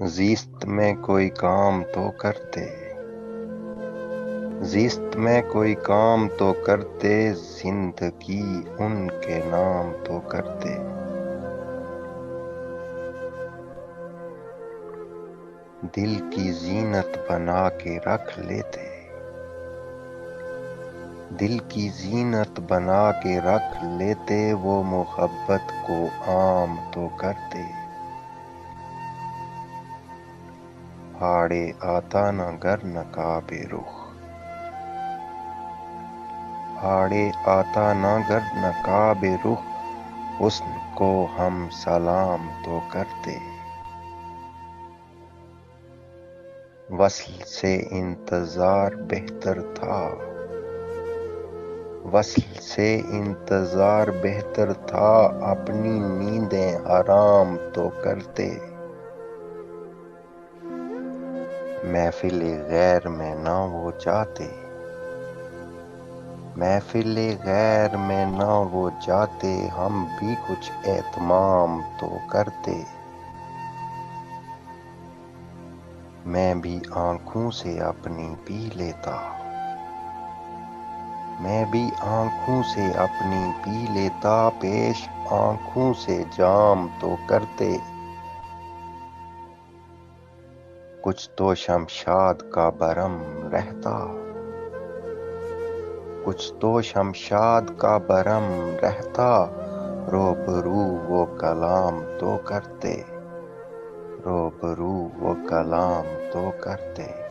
زیست میں کوئی کام تو کرتے، زیست میں کوئی کام تو کرتے، زندگی ان کے نام تو کرتے۔ دل کی زینت بنا کے رکھ لیتے، دل کی زینت بنا کے رکھ لیتے، وہ محبت کو عام تو کرتے۔ آڑے آتا نہ گر نقاب رخ، آڑے آتا نہ گر نقاب رخ، حسن کو ہم سلام تو کرتے۔ وصل سے انتظار بہتر تھا، وصل سے انتظار بہتر تھا، اپنی نیندیں حرام تو کرتے۔ محفل غیر میں نہ وہ جاتے، محفل غیر میں نہ وہ جاتے، ہم بھی کچھ اہتمام تو کرتے۔ میں بھی آنکھوں سے اپنی پی لیتا، میں بھی آنکھوں سے اپنی پی لیتا، پیش آنکھوں سے جام تو کرتے۔ کچھ تو شمشاد کا بھرم رہتا، کچھ تو شمشاد کا بھرم رہتا، روبرو وہ کلام تو کرتے، روبرو وہ کلام تو کرتے۔